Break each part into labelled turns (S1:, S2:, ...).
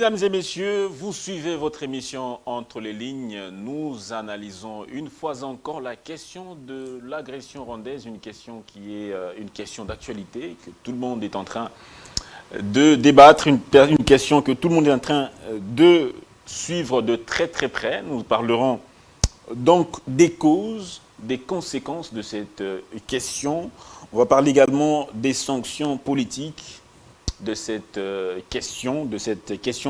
S1: Mesdames et messieurs, vous suivez votre émission Entre les lignes. Nous analysons une fois encore la question de l'agression rwandaise, une question qui est une question d'actualité, que tout le monde est en train de débattre, une question que tout le monde est en train de suivre de très très près. Nous parlerons donc des causes, des conséquences de cette question. On va parler également des sanctions politiques de cette question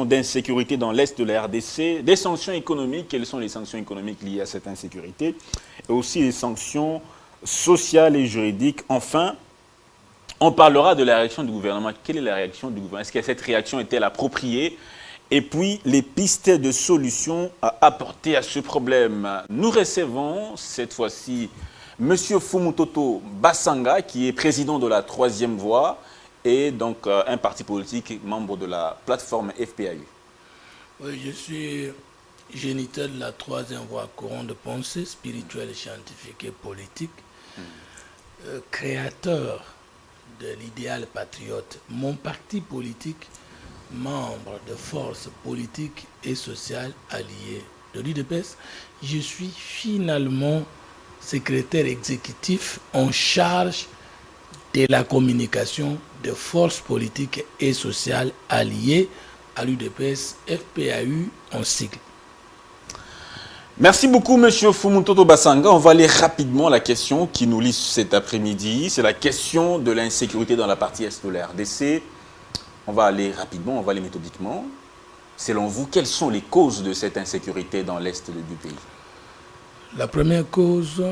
S1: d'insécurité dans l'Est de la RDC, des sanctions économiques, quelles sont les sanctions économiques liées à cette insécurité, et aussi les sanctions sociales et juridiques. Enfin, on parlera de la réaction du gouvernement. Quelle est la réaction du gouvernement? Est-ce que cette réaction est-elle appropriée? Et puis, les pistes de solutions à apporter à ce problème. Nous recevons cette fois-ci M. Fumutoto Basanga, qui est président de la Troisième Voie, et donc un parti politique membre de la plateforme FPAU.
S2: Oui, je suis géniteur de la Troisième Voie, courant de pensée spirituelle, scientifique et politique, créateur de l'idéal patriote. Mon parti politique, membre de forces politiques et sociales alliées de l'UDPS, je suis finalement secrétaire exécutif en charge de la communication de forces politiques et sociales alliées à l'UDPS FPAU en sigle.
S1: Merci beaucoup, M. Fumutoto Basanga. On va aller rapidement à la question qui nous lie cet après-midi. C'est la question de l'insécurité dans la partie est de la RDC. On va aller rapidement, on va aller méthodiquement. Selon vous, quelles sont les causes de cette insécurité dans l'est du pays?
S2: La première cause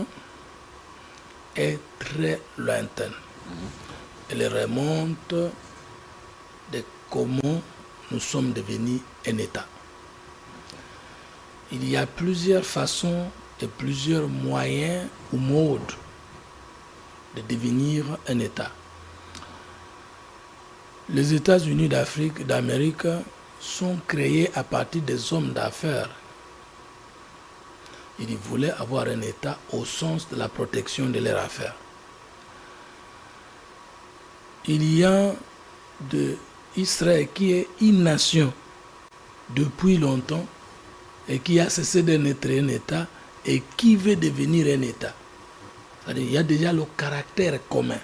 S2: est très lointaine. Elle remonte de comment nous sommes devenus un État. Il y a plusieurs façons et plusieurs moyens ou modes de devenir un État. Les États-Unis d'Amérique sont créés à partir des hommes d'affaires. Ils voulaient avoir un État au sens de la protection de leurs affaires. Il y a Israël qui est une nation depuis longtemps et qui a cessé d'être un État et qui veut devenir un État. C'est-à-dire, il y a déjà le caractère commun,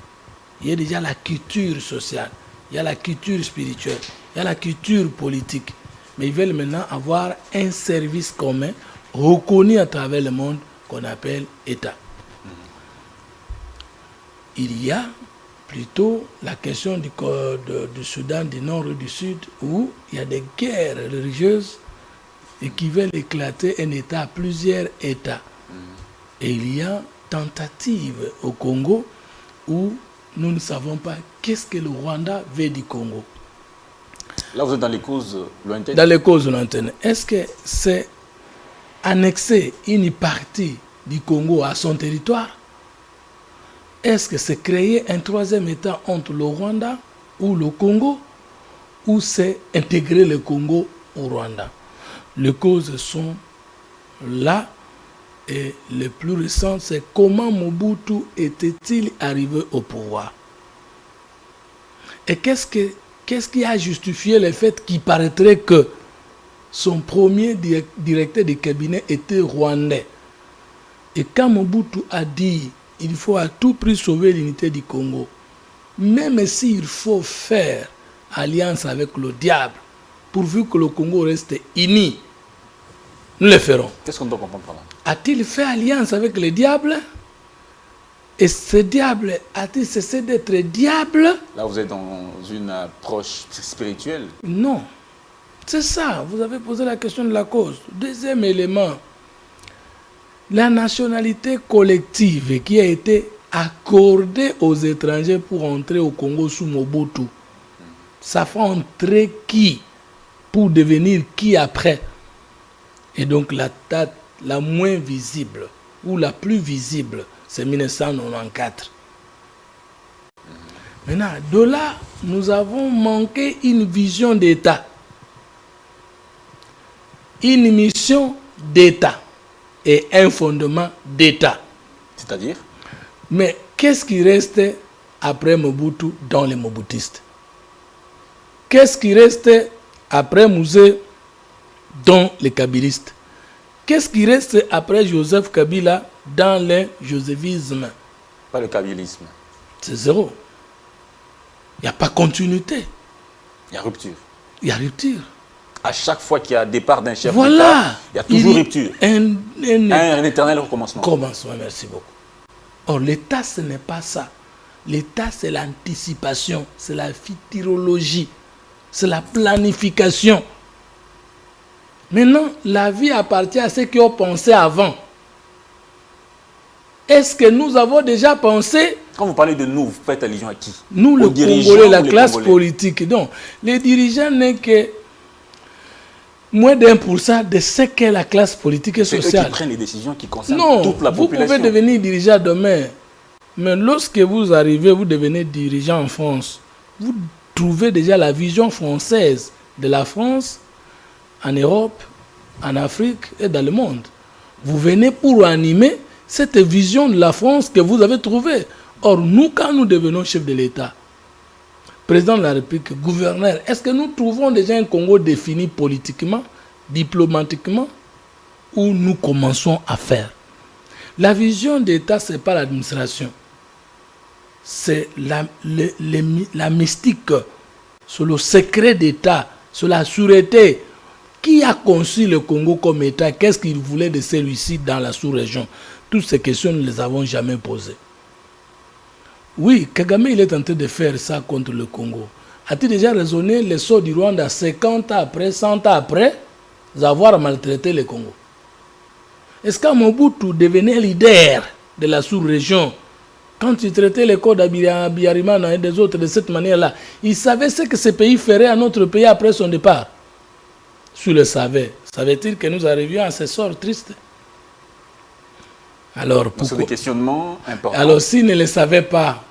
S2: il y a déjà la culture sociale, il y a la culture spirituelle, il y a la culture politique. Mais ils veulent maintenant avoir un service commun reconnu à travers le monde qu'on appelle État. Il y a plutôt la question du Soudan du Nord et du Sud, où il y a des guerres religieuses et qui veulent éclater un État à plusieurs États. Et il y a tentative au Congo où nous ne savons pas qu'est-ce que le Rwanda veut du Congo.
S1: Là, vous êtes dans les causes lointaines.
S2: Dans les causes lointaines. Est-ce que c'est annexer une partie du Congo à son territoire? Est-ce que c'est créer un troisième État entre le Rwanda ou le Congo, ou c'est intégrer le Congo au Rwanda? Les causes sont là, et le plus récent, c'est comment Mobutu était-il arrivé au pouvoir? Et qu'est-ce qui a justifié le fait qu'il paraîtrait que son premier directeur de cabinet était rwandais? Et quand Mobutu a dit il faut à tout prix sauver l'unité du Congo, même s'il faut faire alliance avec le diable, pourvu que le Congo reste uni, nous le ferons.
S1: Qu'est-ce qu'on doit comprendre par là?
S2: A-t-il fait alliance avec le diable? Et ce diable a-t-il cessé d'être diable?
S1: Là, vous êtes dans une approche spirituelle.
S2: Non. C'est ça, vous avez posé la question de la cause. Deuxième élément, la nationalité collective qui a été accordée aux étrangers pour entrer au Congo sous Mobutu. Ça fait entrer qui pour devenir qui après? Et donc la date la moins visible ou la plus visible, c'est 1994. Maintenant, de là, nous avons manqué une vision d'État, une mission d'État et un fondement d'État.
S1: C'est-à-dire?
S2: Mais qu'est-ce qui reste après Mobutu dans les Mobutistes? Qu'est-ce qui reste après Mouzé, dont les kabylistes. Qu'est-ce qui reste après Joseph Kabila dans le joséphisme?
S1: Pas le kabylisme.
S2: C'est zéro. Il n'y a pas continuité.
S1: Il y a rupture.
S2: Il y a rupture.
S1: À chaque fois qu'il y a départ d'un chef
S2: Voilà.
S1: d'État, il y a toujours rupture.
S2: Un
S1: éternel recommencement.
S2: Commencement, merci beaucoup. Or, l'État, ce n'est pas ça. L'État, c'est l'anticipation, c'est la futurologie, c'est la planification. Maintenant, la vie appartient à ceux qui ont pensé avant. Est-ce que nous avons déjà pensé?
S1: Quand vous parlez de nous, vous faites allusion à qui?
S2: Nous, le Congolais, la classe politique. Donc, les dirigeants n'est que moins d'1% de ce qu'est la classe politique et sociale.
S1: C'est eux qui prennent les décisions qui concernent toute la population.
S2: Vous pouvez devenir dirigeant demain. Mais lorsque vous arrivez, vous devenez dirigeant en France. Vous trouvez déjà la vision française de la France en Europe, en Afrique et dans le monde. Vous venez pour animer cette vision de la France que vous avez trouvée. Or, nous, quand nous devenons chef de l'État, président de la République, gouverneur, est-ce que nous trouvons déjà un Congo défini politiquement, diplomatiquement, ou nous commençons à faire? La vision d'État, ce n'est pas l'administration. C'est la mystique, sur le secret d'État, sur la sûreté. Qui a conçu le Congo comme État? Qu'est-ce qu'il voulait de celui-ci dans la sous-région? Toutes ces questions, nous ne les avons jamais posées. Oui, Kagame, il est en train de faire ça contre le Congo. A-t-il déjà raisonné le sort du Rwanda 50 ans après, 100 ans après avoir maltraité le Congo? Est-ce qu'à Mobutu devenait leader de la sous-région, quand il traitait les codes d'Abiyarimana et des autres de cette manière-là, il savait ce que ce pays ferait à notre pays après son départ? S'il le savait, savait-il que nous arrivions à ce sort triste? Alors, pourquoi?
S1: C'est des questionnements importants.
S2: Alors, s'il ne le savait pas,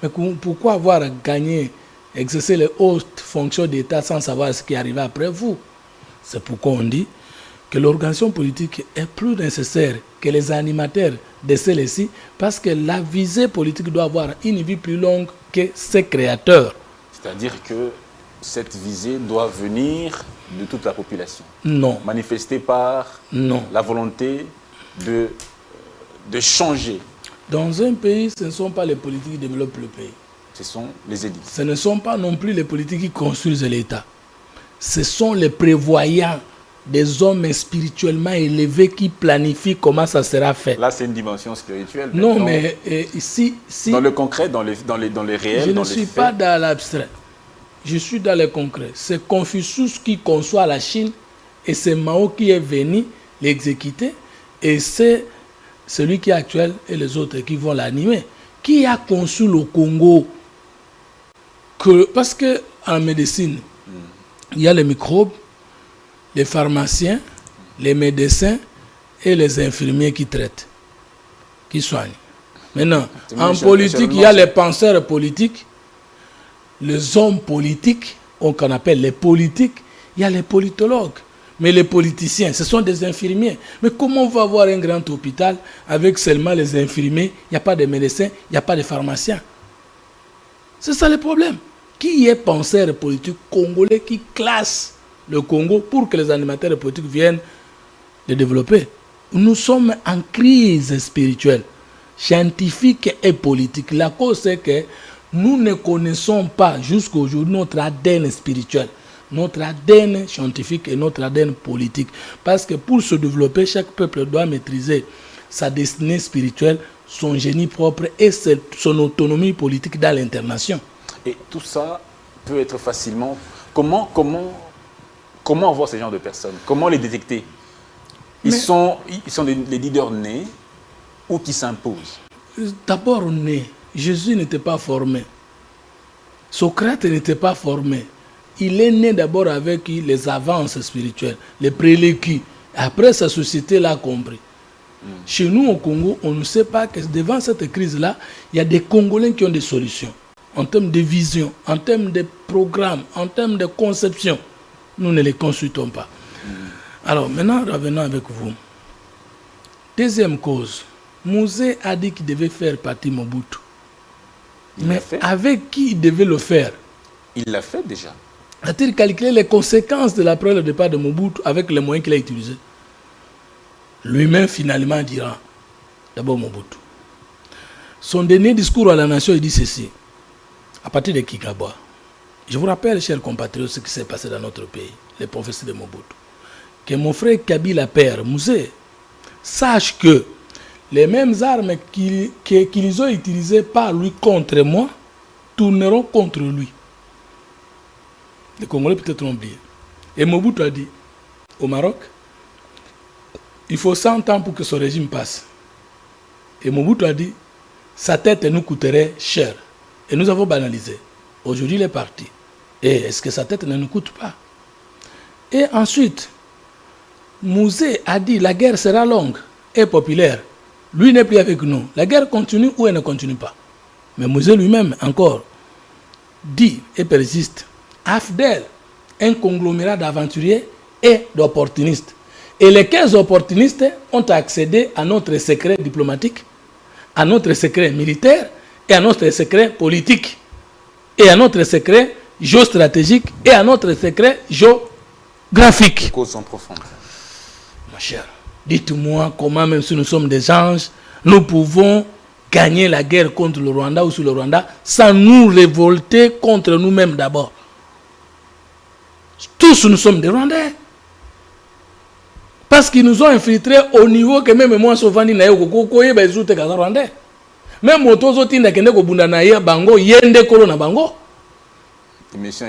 S2: mais pourquoi avoir gagné, exercer les hautes fonctions d'État sans savoir ce qui arrivait après vous? C'est pourquoi on dit que l'organisation politique est plus nécessaire que les animateurs de celle-ci, parce que la visée politique doit avoir une vie plus longue que ses créateurs.
S1: C'est-à-dire que cette visée doit venir de toute la population.
S2: Non.
S1: Manifestée par la volonté de changer.
S2: Dans un pays, ce ne sont pas les politiques qui développent le pays.
S1: Ce sont les élites.
S2: Ce ne sont pas non plus les politiques qui construisent l'État. Ce sont les prévoyants, des hommes spirituellement élevés qui planifient comment ça sera fait.
S1: Là, c'est une dimension spirituelle.
S2: Non, mais ici...
S1: Dans le concret, dans les réels,
S2: je ne suis pas dans l'abstrait. Je suis dans le concret. C'est Confucius qui conçoit la Chine et c'est Mao qui est venu l'exécuter et c'est celui qui est actuel et les autres qui vont l'animer. Qui a conçu le Congo? Parce qu'en médecine, il y a les microbes, les pharmaciens, les médecins et les infirmiers qui traitent, qui soignent. Maintenant, en politique, il y a les penseurs politiques, les hommes politiques, qu'on appelle les politiques, il y a les politologues. Mais les politiciens, ce sont des infirmiers. Mais comment on va avoir un grand hôpital avec seulement les infirmiers? Il n'y a pas de médecins, il n'y a pas de pharmaciens. C'est ça le problème. Qui est penseur politique congolais qui classe le Congo pour que les animateurs politiques viennent le développer? Nous sommes en crise spirituelle, scientifique et politique. La cause, c'est que nous ne connaissons pas jusqu'aujourd'hui notre ADN spirituel, notre ADN scientifique et notre ADN politique. Parce que pour se développer, chaque peuple doit maîtriser sa destinée spirituelle, son génie propre et son autonomie politique dans l'internation. Et
S1: tout ça peut être facilement... Comment voir ces genres de personnes? Comment les détecter? Ils sont les leaders nés ou qui s'imposent?
S2: D'abord nés. Jésus n'était pas formé. Socrate n'était pas formé. Il est né d'abord avec les avances spirituelles, les prérequis. Après, sa société l'a compris. Chez nous, au Congo, on ne sait pas que devant cette crise-là, il y a des Congolais qui ont des solutions. En termes de vision, en termes de programme, en termes de conception. Nous ne les consultons pas. Alors, maintenant, revenons avec vous. Deuxième cause. Mouzé a dit qu'il devait faire partie Mobutu. Mais avec qui il devait le faire?
S1: Il l'a fait déjà.
S2: A-t-il calculé les conséquences de l'après le départ de Mobutu avec les moyens qu'il a utilisés? Lui-même finalement dira, d'abord Mobutu. Son dernier discours à la nation, il dit ceci, à partir de Kigabwa. Je vous rappelle, chers compatriotes, ce qui s'est passé dans notre pays, les prophéties de Mobutu. Que mon frère Kabila père, Mouzé, sache que les mêmes armes qu'ils ont utilisées par lui contre moi tourneront contre lui. Les Congolais peut-être l'ont oublié. Et Mobutu a dit, au Maroc, il faut 100 ans pour que ce régime passe. Et Mobutu a dit, sa tête nous coûterait cher. Et nous avons banalisé. Aujourd'hui, il est parti. Et est-ce que sa tête ne nous coûte pas? Et ensuite, Mouzé a dit, la guerre sera longue et populaire. Lui n'est plus avec nous. La guerre continue ou elle ne continue pas. Mais Mouzé lui-même, encore, dit et persiste. AFDEL, un conglomérat d'aventuriers et d'opportunistes. Et les 15 opportunistes ont accédé à notre secret diplomatique, à notre secret militaire et à notre secret politique, et à notre secret géostratégique et à notre secret géographique.
S1: Les causes sont profondes.
S2: Ma chère, dites-moi comment, même si nous sommes des anges, nous pouvons gagner la guerre contre le Rwanda ou sur le Rwanda sans nous révolter contre nous-mêmes d'abord. Tous nous sommes des Rwandais. Parce qu'ils nous ont infiltrés au niveau que même moi, souvent, je suis Rwandais. Même moi, je suis Bango, Yende Kolona Bango.
S1: L'émission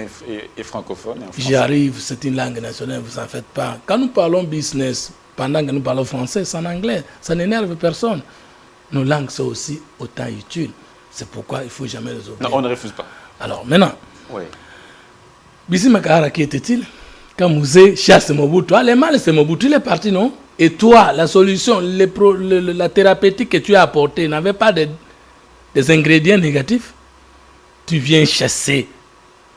S1: est francophone et en français.
S2: J'y arrive, c'est une langue nationale, vous en faites pas. Quand nous parlons business, pendant que nous parlons français, c'est en anglais. Ça n'énerve personne. Nos langues sont aussi autant utiles. C'est pourquoi il ne faut jamais les oublier.
S1: Non, on ne refuse pas.
S2: Alors maintenant,
S1: oui.
S2: Bisi Makahara, qui était-il? Quand Mouzé chasse Mobutu, le mal c'est Mobutu, il est parti, non? Et toi, la solution, la thérapeutique que tu as apportée n'avait pas des ingrédients négatifs. Tu viens chasser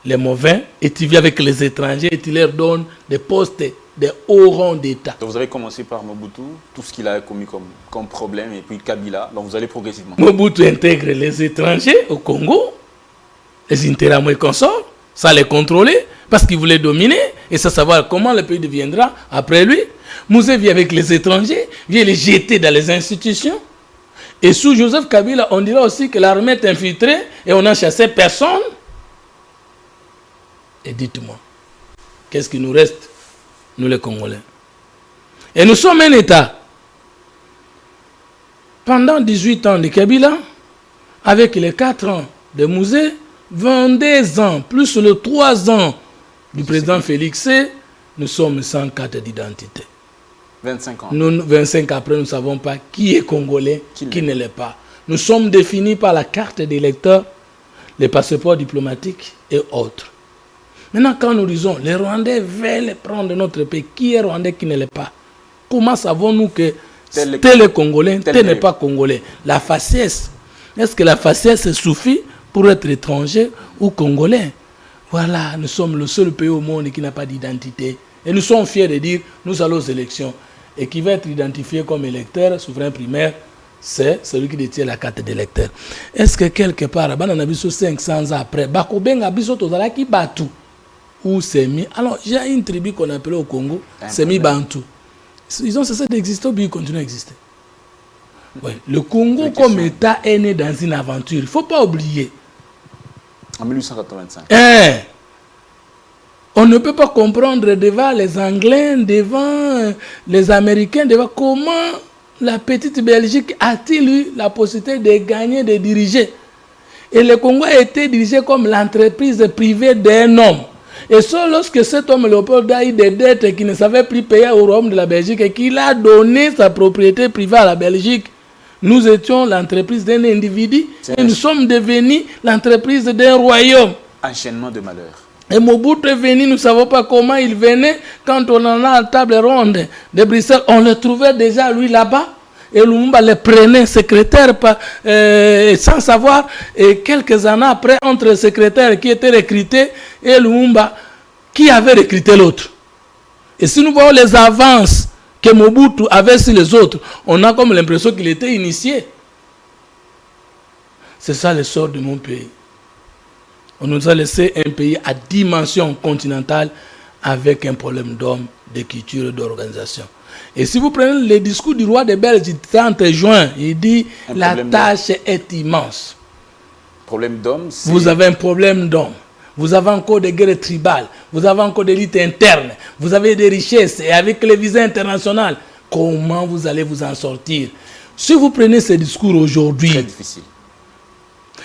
S2: les mauvais et tu viens avec les étrangers et tu leur donnes des postes, des hauts rangs d'État.
S1: Donc vous avez commencé par Mobutu, tout ce qu'il a commis comme problème, et puis Kabila, donc vous allez progressivement.
S2: Mobutu intègre les étrangers au Congo, les Interamwe et consorts, ça les contrôler, parce qu'il voulait dominer, et ça savoir comment le pays deviendra après lui. Mouzé vient avec les étrangers, vient les jeter dans les institutions. Et sous Joseph Kabila, on dira aussi que l'armée est infiltrée et on n'a chassé personne. Et dites-moi, qu'est-ce qui nous reste, nous les Congolais? Et nous sommes un État. Pendant 18 ans de Kabila, avec les 4 ans de Mouzé, 22 ans, plus les 3 ans du président Félix C, nous sommes sans carte d'identité.
S1: 25 ans.
S2: Nous, 25 après, nous ne savons pas qui est Congolais, qui ne l'est pas. Nous sommes définis par la carte d'électeur, les passeports diplomatiques et autres. Maintenant, quand nous disons, les Rwandais veulent prendre notre pays, qui est Rwandais, qui ne l'est pas? Comment savons-nous que tel est Congolais, tel n'est pas Congolais? La faciès. Est-ce que la faciès suffit pour être étranger ou Congolais? Voilà, nous sommes le seul pays au monde qui n'a pas d'identité. Et nous sommes fiers de dire, nous allons aux élections. Et qui va être identifié comme électeur, souverain primaire, c'est celui qui détient la carte d'électeur. Est-ce que quelque part, on a vu 500 ans après, Bakobenga biso tozala ki Batu, ou Semi. Alors, il y a une tribu qu'on appelait au Congo, Semi Bantu. Ils ont cessé d'exister, puis ils continuent à exister. Ouais. Le Congo comme État est né dans une aventure. Il ne faut pas oublier.
S1: En 1885.
S2: On ne peut pas comprendre devant les Anglais, devant les Américains, devant comment la petite Belgique a-t-il eu la possibilité de gagner, de diriger. Et le Congo a été dirigé comme l'entreprise privée d'un homme. Et seul lorsque cet homme, Léopold, a eu des dettes qu'il ne savait plus payer au royaume de la Belgique et qu'il a donné sa propriété privée à la Belgique, nous étions l'entreprise d'un individu et nous sommes devenus l'entreprise d'un royaume.
S1: Enchaînement de malheurs.
S2: Et Mobutu est venu, nous ne savons pas comment il venait. Quand on en a à la table ronde de Bruxelles, on le trouvait déjà lui là-bas. Et Lumumba le prenait secrétaire sans savoir. Et quelques années après, entre le secrétaire qui était recruté et Lumumba, qui avait recruté l'autre. Et si nous voyons les avances que Mobutu avait sur les autres, on a comme l'impression qu'il était initié. C'est ça le sort de mon pays. On nous a laissé un pays à dimension continentale avec un problème d'hommes, de culture et d'organisation. Et si vous prenez le discours du roi des Belges du 30 juin, il dit la tâche est immense.
S1: Problème d'hommes, c'est...
S2: Vous avez un problème d'hommes. Vous avez encore des guerres tribales. Vous avez encore des luttes internes. Vous avez des richesses. Et avec les visas internationaux, comment vous allez vous en sortir? Si vous prenez ce discours aujourd'hui...
S1: Très difficile.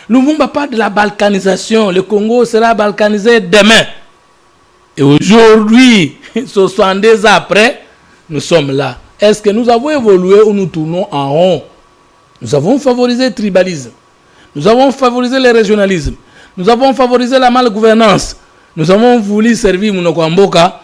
S2: Lumumba parle de la balkanisation. Le Congo sera balkanisé demain. Et aujourd'hui, 62 ans après, nous sommes là. Est-ce que nous avons évolué ou nous tournons en rond? Nous avons favorisé le tribalisme. Nous avons favorisé le régionalisme. Nous avons favorisé la malgouvernance. Nous avons voulu servir Mounoko Mboka,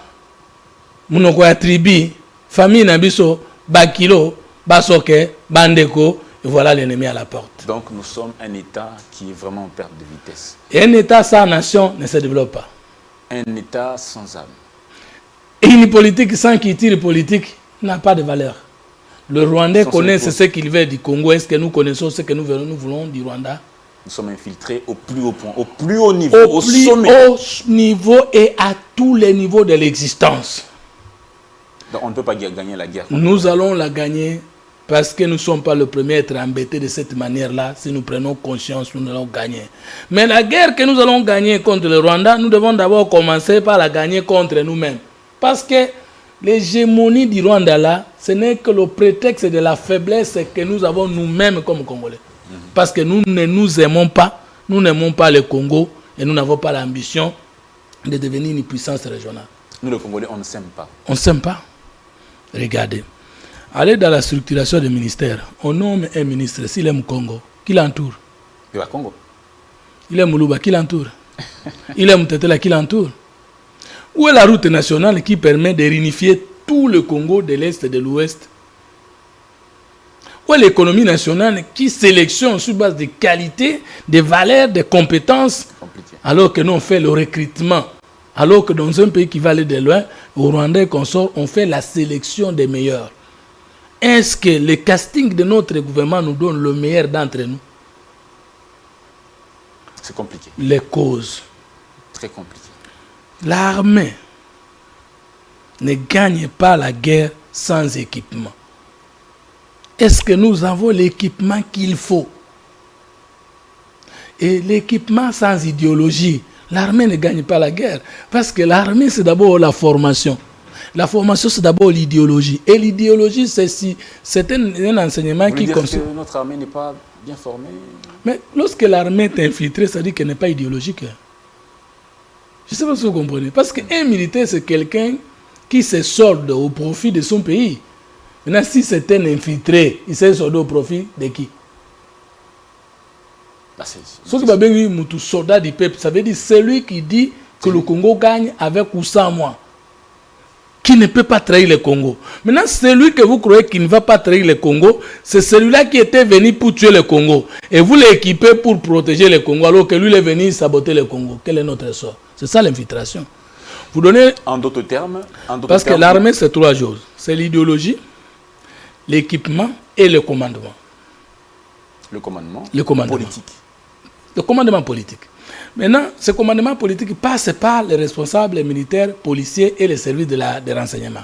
S2: Mounoko Tribi, famille Nabiso, Bakilo, Basoke, Bandeko, et voilà l'ennemi à la porte.
S1: Donc nous sommes un État qui est vraiment en perte de vitesse.
S2: Et un État sans nation ne se développe pas.
S1: Un État sans âme.
S2: Et une politique sans culture politique n'a pas de valeur. Le Rwandais connaît ce qu'il veut du Congo. Est-ce que nous connaissons ce que nous voulons du Rwanda?
S1: Nous sommes infiltrés au plus haut point, au plus haut niveau, au sommet.
S2: Au niveau et à tous les niveaux de l'existence.
S1: Donc on ne peut pas gagner la guerre.
S2: Nous allons la gagner parce que nous ne sommes pas le premier à être embêtés de cette manière-là. Si nous prenons conscience, nous allons gagner. Mais la guerre que nous allons gagner contre le Rwanda, nous devons d'abord commencer par la gagner contre nous-mêmes. Parce que l'hégémonie du Rwanda là, ce n'est que le prétexte de la faiblesse que nous avons nous-mêmes comme Congolais. Parce que nous ne nous aimons pas, nous n'aimons pas le Congo et nous n'avons pas l'ambition de devenir une puissance régionale.
S1: Nous, les Congolais, on ne s'aime pas.
S2: On ne s'aime pas. Regardez. Allez dans la structuration des ministères. On nomme un ministre, s'il aime Congo, qui l'entoure?
S1: Il va Congo.
S2: Il aime Moulouba, qui l'entoure? Il aime Tetela, qui l'entoure? Où est la route nationale qui permet de réunifier tout le Congo de l'Est et de l'Ouest? Où est l'économie nationale qui sélectionne sur base de qualité, de valeurs, de compétences, alors que nous on fait le recrutement? Alors que dans un pays qui va aller de loin, au Rwanda et consorts, on fait la sélection des meilleurs. Est-ce que le casting de notre gouvernement nous donne le meilleur d'entre nous?
S1: C'est compliqué.
S2: Les causes.
S1: Très compliqué.
S2: L'armée ne gagne pas la guerre sans équipement. Est-ce que nous avons l'équipement qu'il faut? Et l'équipement sans idéologie, l'armée ne gagne pas la guerre. Parce que l'armée, c'est d'abord la formation. La formation, c'est d'abord l'idéologie. Et l'idéologie, c'est un enseignement qui consiste...
S1: que notre armée n'est pas bien formée?
S2: Mais lorsque l'armée est infiltrée, ça dit qu'elle n'est pas idéologique. Je ne sais pas si vous comprenez. Parce qu'un militaire, c'est quelqu'un qui se solde au profit de son pays. Maintenant, si c'est un infiltré, il s'est soldé au profit de qui? Ce qui va bien dire, soldat du peuple, ça veut dire celui qui dit que le Congo gagne avec ou sans moi. Qui ne peut pas trahir le Congo. Maintenant, celui que vous croyez qui ne va pas trahir le Congo, c'est celui-là qui était venu pour tuer le Congo. Et vous l'équipez pour protéger le Congo, alors que lui, il est venu saboter le Congo. Quel est notre sort? C'est ça l'infiltration. Vous donnez...
S1: En d'autres termes...
S2: Parce que l'armée, c'est trois choses. C'est l'idéologie, l'équipement et le commandement.
S1: Le commandement
S2: politique. Le commandement politique. Maintenant, ce commandement politique passe par les responsables militaires, policiers et les services de renseignement.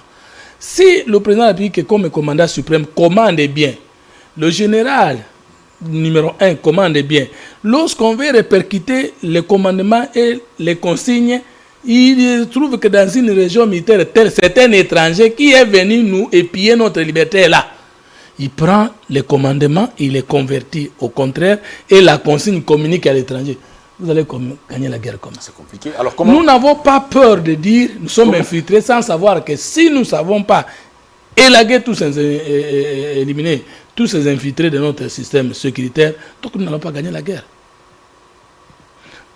S2: Si le président de la République, comme commandant suprême, commande bien, le général numéro 1 commande bien, lorsqu'on veut répercuter le commandement et les consignes, il trouve que dans une région militaire telle, c'est un étranger qui est venu nous épier notre liberté là. Il prend le commandement, il les convertit au contraire, et la consigne communique à l'étranger. Vous allez gagner la guerre comme ça.
S1: C'est compliqué. Alors comment...
S2: Nous n'avons pas peur de dire nous sommes infiltrés sans savoir que si nous ne savons pas élaguer tous ces éliminer tous ces infiltrés de notre système sécuritaire, donc nous n'allons pas gagner la guerre.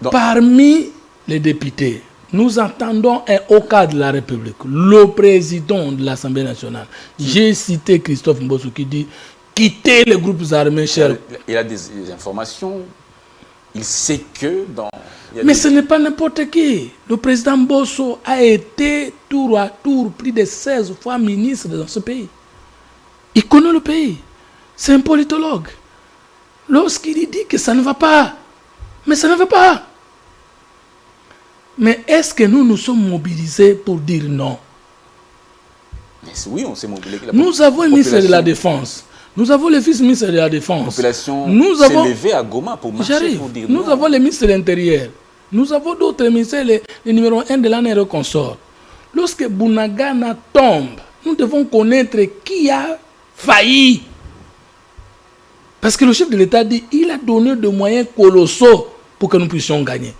S2: Donc, parmi les députés, nous entendons un haut cadre de la République, le président de l'Assemblée nationale. J'ai cité Christophe Mbosso qui dit quittez les groupes armés, chers.
S1: Il a des informations. Il sait que dans...
S2: Mais ce n'est pas n'importe qui. Le président Mbosso a été tour à tour plus de 16 fois ministre dans ce pays. Il connaît le pays. C'est un politologue. Lorsqu'il dit que ça ne va pas, mais ça ne va pas. Mais est-ce que nous nous sommes mobilisés pour dire non?
S1: Mais oui, on s'est mobilisé.
S2: Nous avons un ministre de la Défense. Nous avons le vice-ministre de la Défense.
S1: La population
S2: s'est
S1: levée à Goma pour marcher, pour dire non.
S2: Nous avons le ministre de l'Intérieur. Nous avons d'autres ministères, le numéro 1 de l'année consort. Lorsque Bunagana tombe, nous devons connaître qui a failli. Parce que le chef de l'État dit qu'il a donné des moyens colossaux pour que nous puissions gagner.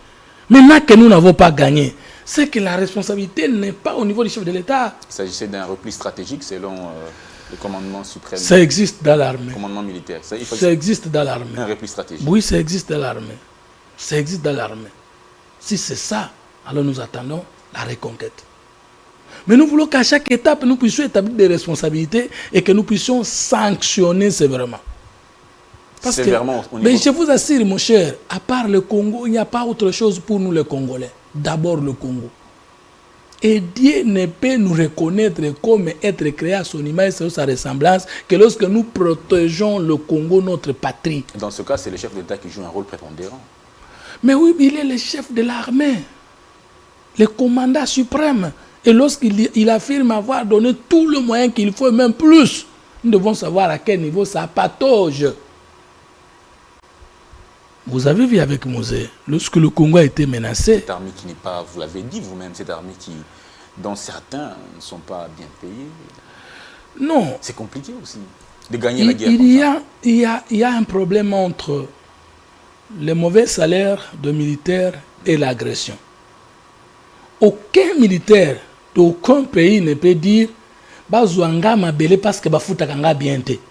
S2: Maintenant que nous n'avons pas gagné, c'est que la responsabilité n'est pas au niveau du chef de l'État.
S1: Il s'agissait d'un repli stratégique selon le commandement suprême.
S2: Ça existe dans l'armée.
S1: Le commandement militaire.
S2: Ça existe dans l'armée.
S1: Un repli stratégique.
S2: Oui, ça existe dans l'armée. Ça existe dans l'armée. Si c'est ça, alors nous attendons la reconquête. Mais nous voulons qu'à chaque étape, nous puissions établir des responsabilités et que nous puissions sanctionner sévèrement. Parce que, mais je vous assure, mon cher, à part le Congo, il n'y a pas autre chose pour nous les Congolais. D'abord le Congo. Et Dieu ne peut nous reconnaître comme être créé à son image et sa ressemblance que lorsque nous protégeons le Congo, notre patrie.
S1: Dans ce cas, c'est le chef d'État qui joue un rôle prépondérant.
S2: Mais oui, il est le chef de l'armée, le commandant suprême. Et lorsqu'il affirme avoir donné tout le moyen qu'il faut, même plus, nous devons savoir à quel niveau ça patauge. Vous avez vu avec Mosée, lorsque le Congo a été menacé.
S1: Cette armée qui n'est pas, vous l'avez dit vous-même, cette armée dont certains ne sont pas bien payés.
S2: Non.
S1: C'est compliqué aussi de gagner la guerre.
S2: Il y a un problème entre les mauvais salaires de militaires et l'agression. Aucun militaire d'aucun pays ne peut dire Bazouanga m'a belé parce que Bafoutaganga bien été.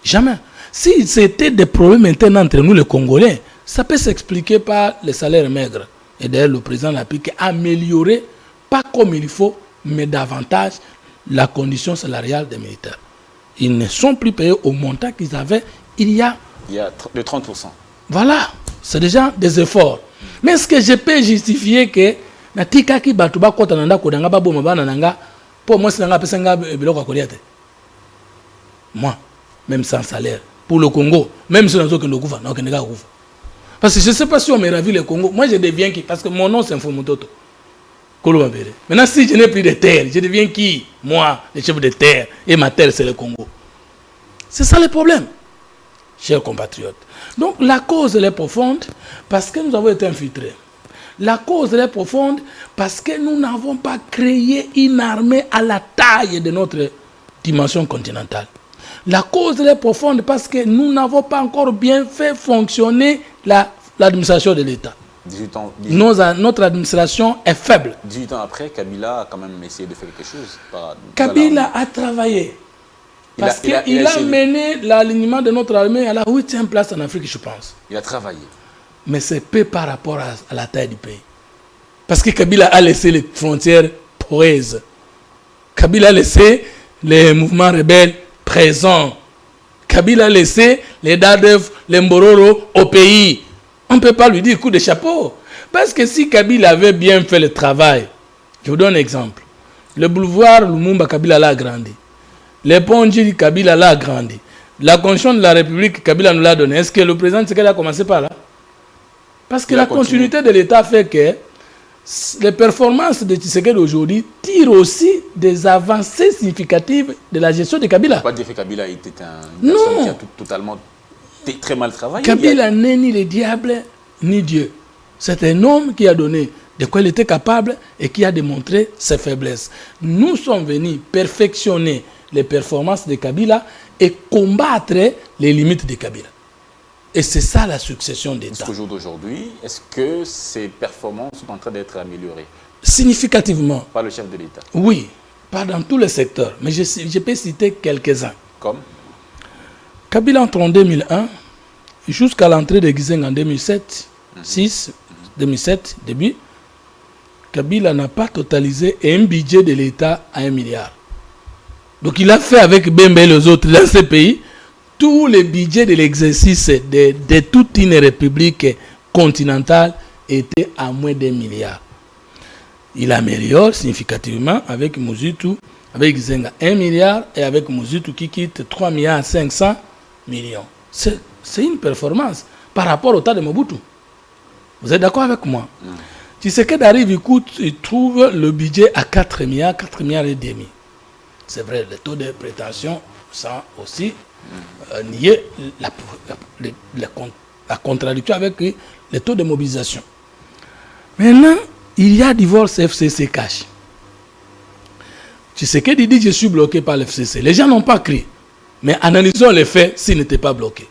S2: Jamais. Si c'était des problèmes internes entre nous les Congolais, ça peut s'expliquer par les salaires maigres. Et d'ailleurs, le président n'a pu qu'améliorer, pas comme il faut, mais davantage la condition salariale des militaires. Ils ne sont plus payés au montant qu'ils avaient il y a
S1: de 30%.
S2: Voilà, c'est déjà des efforts. Mais est-ce que je peux justifier que natika ki batuba kota nanda kodanga babo mabana nanga pour moi c'est nanga pesanga biloko akoliate. Moi, même sans salaire, pour le Congo, même si on a que le gouvernement n'a aucun gouvernement. Parce que je ne sais pas si on m'a ravi le Congo. Moi, je deviens qui? Parce que mon nom, c'est Mfomototo. Maintenant, si je n'ai plus de terre, je deviens qui? Moi, le chef de terre. Et ma terre, c'est le Congo. C'est ça le problème, chers compatriotes. Donc, la cause, elle est profonde parce que nous avons été infiltrés. La cause, elle est profonde parce que nous n'avons pas créé une armée à la taille de notre dimension continentale. La cause est profonde parce que nous n'avons pas encore bien fait fonctionner l'administration de l'État.
S1: 18 ans,
S2: notre administration est faible.
S1: 18 ans après, Kabila a quand même essayé de faire quelque chose.
S2: Kabila a travaillé. Parce qu'il a mené l'alignement de notre armée à la 8e place en Afrique, je pense.
S1: Il a travaillé.
S2: Mais c'est peu par rapport à la taille du pays. Parce que Kabila a laissé les frontières poreuses. Kabila a laissé les mouvements rebelles présent. Kabila a laissé les Dadef, les Mbororo au pays. On ne peut pas lui dire coup de chapeau. Parce que si Kabila avait bien fait le travail, je vous donne un exemple. Le boulevard Lumumba, Kabila l'a agrandi. Les ponts Djili, Kabila l'a agrandi. La Constitution de la République, Kabila nous l'a donné. Est-ce que le président Tshisekedi a commencé par là? Parce que la continuité de l'État fait que les performances de Tshisekedi aujourd'hui tirent aussi des avancées significatives de la gestion de Kabila.
S1: Pas dire que Kabila était un personne qui a totalement très mal travaillé.
S2: Kabila n'est ni le diable ni Dieu. C'est un homme qui a donné de quoi il était capable et qui a démontré ses faiblesses. Nous sommes venus perfectionner les performances de Kabila et combattre les limites de Kabila. Et c'est ça la succession d'État.
S1: Jusqu'au jour d'aujourd'hui, est-ce que ces performances sont en train d'être améliorées?
S2: Significativement.
S1: Par le chef de l'État?
S2: Oui, pas dans tous les secteurs. Mais je peux citer quelques-uns.
S1: Comme?
S2: Kabila entre en 2001 jusqu'à l'entrée de Gizenga en 2007, 2007, début, Kabila n'a pas totalisé un budget de l'État à 1 milliard. Donc il a fait avec Bembe et les autres dans ce pays tous les budgets de l'exercice de toute une république continentale étaient à moins d'1 milliard. Il améliore significativement avec Mobutu, avec Zenga 1 milliard et avec Mobutu qui quitte 3 milliards 500 millions. C'est une performance par rapport au temps de Mobutu. Vous êtes d'accord avec moi? Tshisekedi arrive, il trouve le budget à 4 milliards, 4 milliards et demi. C'est vrai, le taux de prétention, sans aussi nier la contradiction avec le taux de mobilisation. Maintenant, il y a divorce FCC cash. Tshisekedi dit je suis bloqué par l'FCC. Les gens n'ont pas crié. Mais analysons les faits s'ils n'étaient pas bloqués.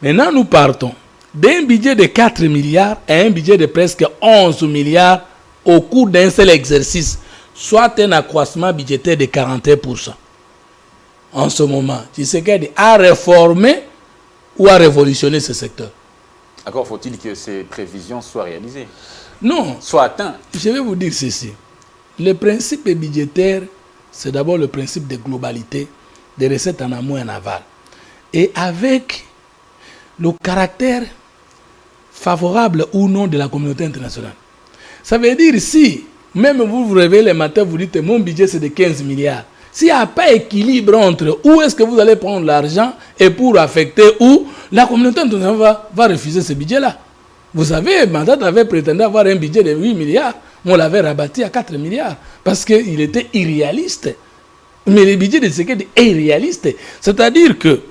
S2: Maintenant, nous partons d'un budget de 4 milliards à un budget de presque 11 milliards au cours d'un seul exercice, soit un accroissement budgétaire de 41%. En ce moment, Tshisekedi a réformé ou a révolutionné ce secteur.
S1: Encore faut-il que ces prévisions soient réalisées?
S2: Non.
S1: Soient atteintes.
S2: Je vais vous dire ceci. Le principe budgétaire, c'est d'abord le principe de globalité, des recettes en amont et en aval. Et avec le caractère favorable ou non de la communauté internationale. Ça veut dire si, même vous vous réveillez le matin, vous dites mon budget c'est de 15 milliards. S'il n'y a pas équilibre entre où est-ce que vous allez prendre l'argent et pour affecter où, la communauté internationale va refuser ce budget-là. Vous savez, Matat avait prétendu avoir un budget de 8 milliards. On l'avait rabattu à 4 milliards parce qu'il était irréaliste. Mais le budget de Tshisekedi est irréaliste. C'est-à-dire que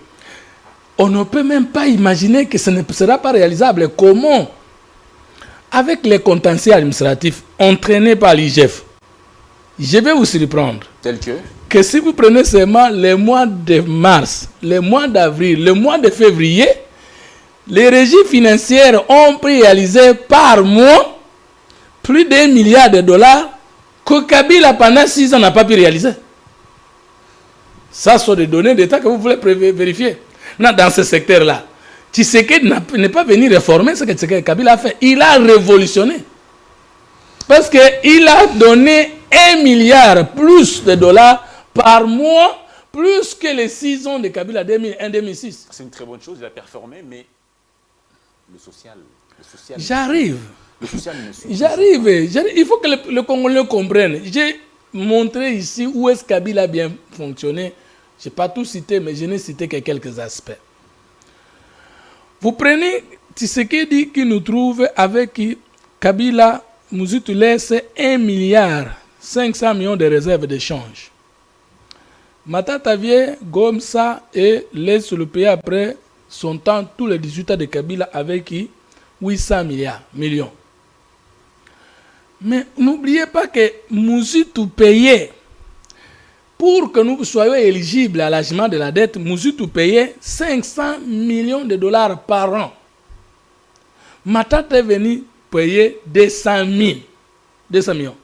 S2: on ne peut même pas imaginer que ce ne sera pas réalisable. Comment? Avec les contentieux administratifs entraînés par l'IGF, je vais vous surprendre.
S1: Tel
S2: que si vous prenez seulement les mois de mars, les mois d'avril, le mois de février, les régies financières ont réalisé par mois plus d'1 milliard de dollars que Kabila pendant 6 ans n'a pas pu réaliser. Ça sont des données d'État que vous voulez vérifier. Dans ce secteur-là, Tshisekedi n'est pas venu réformer ce que Kabila a fait. Il a révolutionné. Parce qu'il a donné 1 milliard plus de dollars par mois, plus que les 6 ans de Kabila 2001-2006.
S1: C'est une très bonne chose, il a performé, mais le social
S2: J'arrive.
S1: Le social ne suit.
S2: J'arrive. Il faut que le Congolais comprenne. J'ai montré ici où est-ce que Kabila a bien fonctionné. Je n'ai pas tout cité, mais je n'ai cité que quelques aspects. Vous prenez Tshisekedi qui nous trouve avec Kabila, nous utilisons 1 milliard 500 millions de réserves d'échange. Matata vient comme ça et laisse le pays après son temps, tous les 18 ans de Kabila avec 800 millions. Mais n'oubliez pas que Moussitou payait, pour que nous soyons éligibles à l'âgement de la dette, Moussitou payait 500 millions de dollars par an. Matata est venu payer 200 millions.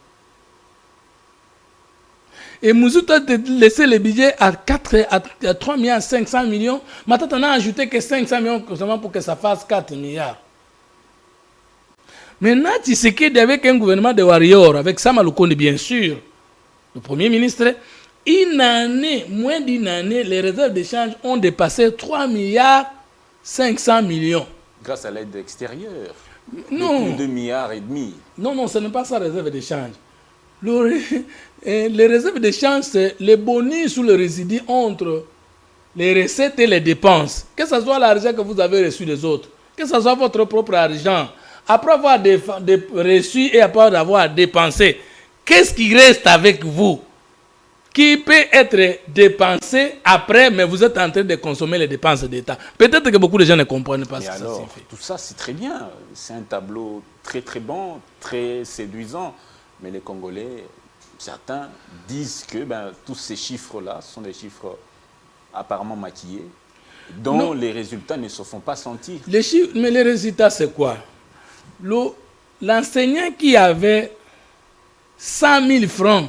S2: Et Moussitou a laissé le budget à 3 milliards 500 millions. Matata n'a ajouté que 500 millions seulement pour que ça fasse 4 milliards. Maintenant, Tshisekedi avec un gouvernement de warriors, avec Sama Lukonde bien sûr, le Premier ministre, moins d'une année, les réserves d'échange ont dépassé 3 milliards 500 millions.
S1: Grâce à l'aide extérieure.
S2: Non.
S1: Plus de 2 milliards et demi.
S2: Non, ce n'est pas ça, réserve d'échange. Les réserves d'échange, c'est les bonus ou le résidu entre les recettes et les dépenses. Que ce soit l'argent que vous avez reçu des autres, que ce soit votre propre argent, après avoir reçu et après avoir dépensé, qu'est-ce qui reste avec vous qui peut être dépensé après, mais vous êtes en train de consommer les dépenses d'État? Peut-être que beaucoup de gens ne comprennent pas ce que ça signifie.
S1: Tout ça, c'est très bien. C'est un tableau très très bon, très séduisant. Mais les Congolais, certains disent que tous ces chiffres-là sont des chiffres apparemment maquillés, dont les résultats ne se font pas sentir.
S2: Les chiffres, mais les résultats, c'est quoi? L'enseignant qui avait 100 000 francs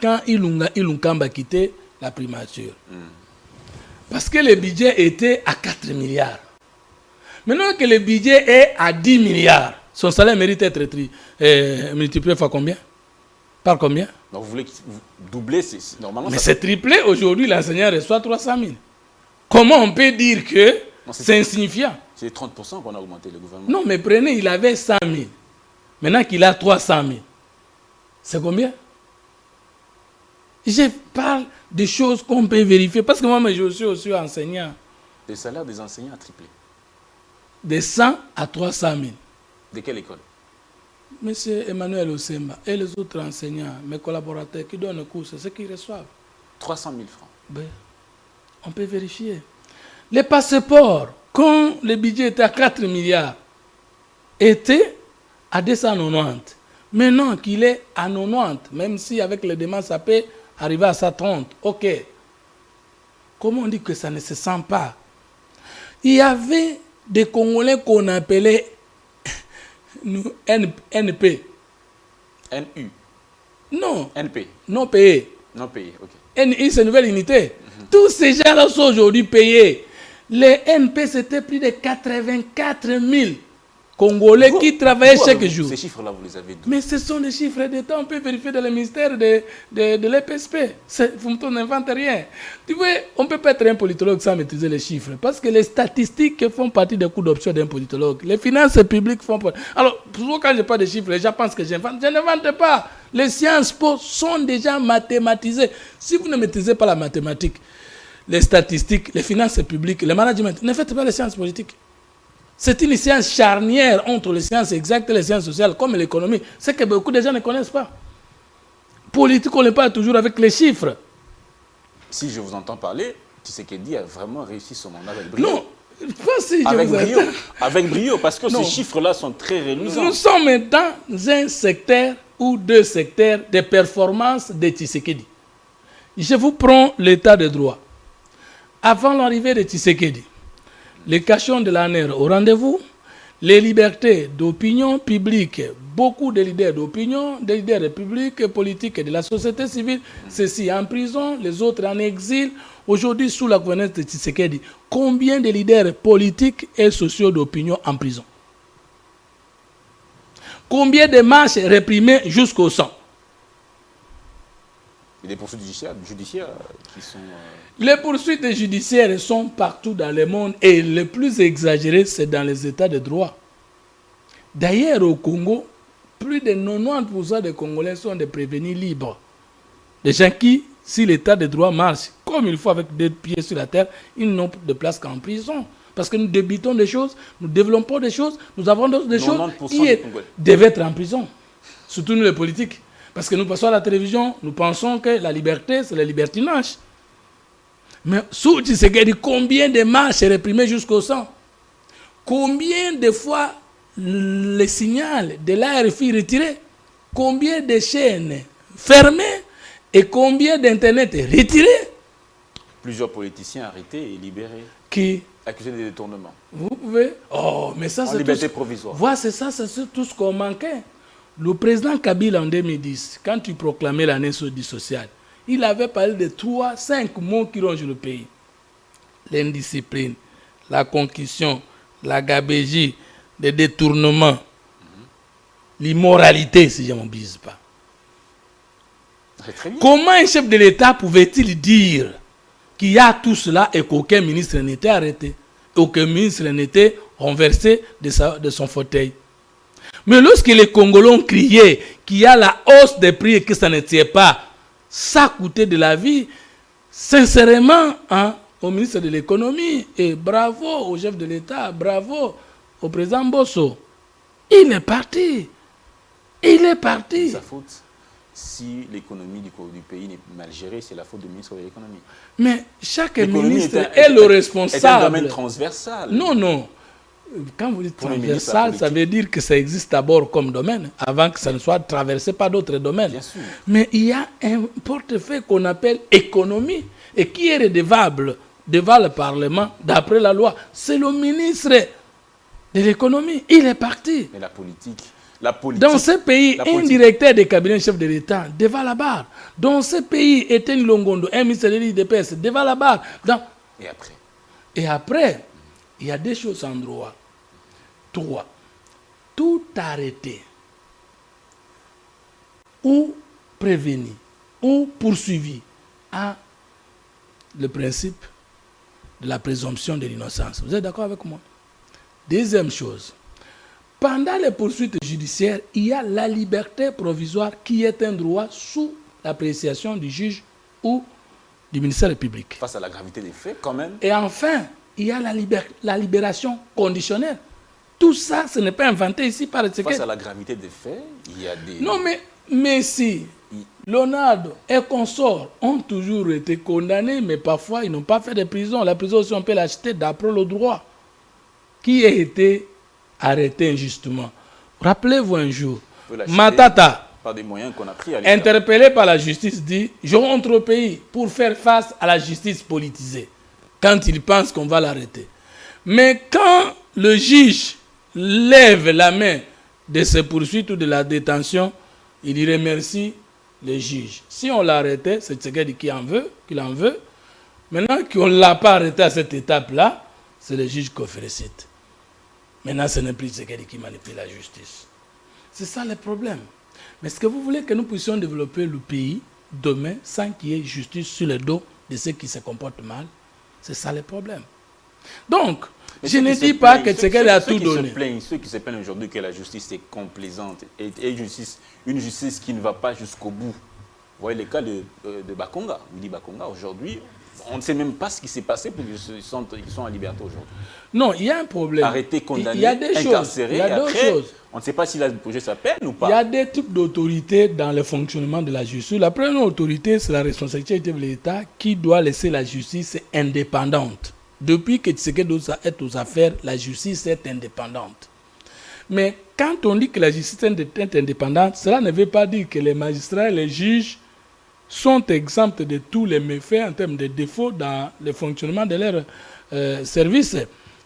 S2: quand Ilunkamba quitté la primature. Parce que le budget était à 4 milliards. Maintenant que le budget est à 10 milliards, son salaire mérite d'être multiplié par combien? Par combien?
S1: Donc vous voulez doubler, normalement.
S2: Mais c'est triplé. Aujourd'hui, l'enseignant reçoit 300 000. Comment on peut dire que c'est insignifiant?
S1: C'est 30% qu'on a augmenté le gouvernement.
S2: Non, mais prenez, il avait 100 000. Maintenant qu'il a 300 000. C'est combien? Je parle de choses qu'on peut vérifier. Parce que moi, je suis aussi enseignant.
S1: Le salaire des enseignants a triplé.
S2: De 100 à 300 000.
S1: De quelle école?
S2: Monsieur Emmanuel Osemba et les autres enseignants, mes collaborateurs qui donnent le cours, c'est ce qu'ils reçoivent.
S1: 300 000 francs.
S2: Ben, on peut vérifier. Les passeports, quand le budget était à 4 milliards, étaient à 290. Maintenant qu'il est à 90, même si avec les demandes, ça peut arriver à 130. Ok. Comment on dit que ça ne se sent pas? Il y avait des Congolais qu'on appelait NP.
S1: NU.
S2: Non.
S1: NP.
S2: Non payés.
S1: Non payé, ok.
S2: NI, c'est une nouvelle unité. Tous ces gens-là sont aujourd'hui payés. Les NP, c'était plus de 84 000 Congolais qui travaillaient chaque jour.
S1: Ces chiffres-là, vous les avez d'où?
S2: Mais ce sont des chiffres d'État, on peut vérifier dans le ministère de l'EPSP. Vous n'inventez rien. Tu vois, on ne peut pas être un politologue sans maîtriser les chiffres. Parce que les statistiques font partie des coûts d'option d'un politologue. Les finances publiques font partie. Alors, souvent quand je parle de chiffres, les gens pensent que j'invente. Je n'invente pas. Les sciences po sont déjà mathématisées. Si vous ne maîtrisez pas la mathématique, les statistiques, les finances publiques, le management, ne faites pas les sciences politiques. C'est une science charnière entre les sciences exactes et les sciences sociales, comme l'économie. C'est que beaucoup de gens ne connaissent pas. Politique, on n'est pas toujours avec les chiffres.
S1: Si je vous entends parler, Tshisekedi a vraiment réussi son mandat avec brio.
S2: Non, pas si je
S1: avec
S2: vous
S1: brio,
S2: entends.
S1: avec brio, parce que
S2: Non.
S1: ces chiffres-là sont très réluisants.
S2: Nous sommes dans un secteur ou deux secteurs de performance de Tshisekedi. Je vous prends l'état de droit. Avant l'arrivée de Tshisekedi, les questions de l'ANER au rendez-vous, les libertés d'opinion publique, beaucoup de leaders d'opinion, des leaders publics, politiques et de la société civile, ceux-ci en prison, les autres en exil. Aujourd'hui, sous la gouvernance de Tshisekedi, combien de leaders politiques et sociaux d'opinion en prison? Combien de marches réprimées jusqu'au sang?
S1: Et des poursuites judiciaires qui sont...
S2: Les poursuites judiciaires sont partout dans le monde et le plus exagéré, c'est dans les États de droit. D'ailleurs, au Congo, plus de 90% des Congolais sont des prévenus libres. Des gens qui, si l'État de droit marche comme il faut avec deux pieds sur la terre, ils n'ont de place qu'en prison. Parce que nous débutons des choses, nous développons des choses, nous avons des choses
S1: 90%
S2: qui
S1: des Congolais
S2: devaient être en prison. Surtout nous les politiques. Parce que nous passons à la télévision, nous pensons que la liberté, c'est le libertinage. Mais sous Tshisekedi, combien de marches réprimées jusqu'au sang? Combien de fois le signal de l'ARFI retiré? Combien de chaînes fermées? Et combien d'Internet retiré?
S1: Plusieurs politiciens arrêtés et libérés,
S2: Qui?
S1: accusés de détournement.
S2: Vous pouvez... Oh, mais ça,
S1: En
S2: c'est
S1: liberté
S2: tout...
S1: provisoire.
S2: Voilà, c'est ça, c'est tout ce qu'on manquait. Le président Kabila en 2010, quand il proclamait l'année sociale, il avait parlé de 5 mots qui rongent le pays. L'indiscipline, la concussion, la gabégie, le détournement, l'immoralité, si je ne m'abuse pas.
S1: Très bien.
S2: Comment un chef de l'État pouvait-il dire qu'il y a tout cela et qu'aucun ministre n'était arrêté, aucun ministre n'était renversé de son fauteuil? Mais lorsque les Congolais ont crié qu'il y a la hausse des prix et que ça ne tient pas, ça coûtait de la vie, sincèrement, hein, au ministre de l'économie, et bravo au chef de l'État, bravo au président Bosso. Il est parti. Il est parti.
S1: Sa faute, si l'économie du pays n'est mal gérée, c'est la faute du ministre de l'économie.
S2: Mais chaque
S1: L'économie
S2: ministre est le responsable.
S1: C'est un domaine transversal.
S2: Non, non. Quand vous dites
S1: Pour les ministres,
S2: transversal,
S1: la
S2: ça veut dire que ça existe d'abord comme domaine, avant que ça ne soit traversé par d'autres domaines.
S1: Bien sûr.
S2: Mais il y a un portefeuille qu'on appelle économie et qui est redevable devant le Parlement d'après la loi. C'est le ministre de l'économie. Il est parti.
S1: Mais la politique...
S2: Dans ce pays, un directeur de cabinet chef de l'État devant la barre. Dans ce pays, Etienne Longondo, un ministre de l'IDPS devant la barre. Et après, il y a des choses en droit. 3. Tout arrêté ou prévenu ou poursuivi à le principe de la présomption de l'innocence. Vous êtes d'accord avec moi? Deuxième chose, pendant les poursuites judiciaires, il y a la liberté provisoire qui est un droit sous l'appréciation du juge ou du ministère public.
S1: Face à la gravité des faits, quand même.
S2: Et enfin, il y a la libération conditionnelle. Tout ça, ce n'est pas inventé ici par le
S1: Face à la gravité des faits, il y a des...
S2: Non, mais si Leonardo et consorts ont toujours été condamnés, mais parfois ils n'ont pas fait de prison. La prison aussi, on peut l'acheter d'après le droit. Qui a été arrêté injustement? Rappelez-vous un jour, Matata,
S1: par des moyens qu'on a pris à
S2: interpellé par la justice, dit « Je rentre au pays pour faire face à la justice politisée » quand il pense qu'on va l'arrêter. Mais quand le juge lève la main de ses poursuites ou de la détention, il y remercie le juge. Si on l'a arrêté, c'est Tshisekedi qui en veut. Maintenant qu'on ne l'a pas arrêté à cette étape-là, c'est le juge qu'on félicite. Maintenant, ce n'est plus Tshisekedi qui manipule la justice. C'est ça le problème. Mais est-ce que vous voulez que nous puissions développer le pays demain sans qu'il y ait justice sur le dos de ceux qui se comportent mal? C'est ça le problème. Donc, je ne dis pas que Tshisekedi a tout donné.
S1: Ceux qui se plaignent aujourd'hui que la justice est complaisante et une justice qui ne va pas jusqu'au bout. Vous voyez le cas de Bakonga. Willy Bakonga, aujourd'hui, on ne sait même pas ce qui s'est passé pour qu'ils soient en liberté aujourd'hui.
S2: Non, il y a un problème.
S1: Arrêté, condamné,
S2: il y a des
S1: incarcéré,
S2: choses. Il y a d'autres choses.
S1: On ne sait pas s'il a purgé sa peine ou pas.
S2: Il y a des types d'autorités dans le fonctionnement de la justice. La première autorité, c'est la responsabilité de l'État qui doit laisser la justice indépendante. Depuis que Tshisekedi est aux affaires, la justice est indépendante. Mais quand on dit que la justice est indépendante, cela ne veut pas dire que les magistrats et les juges sont exempts de tous les méfaits en termes de défauts dans le fonctionnement de leur service.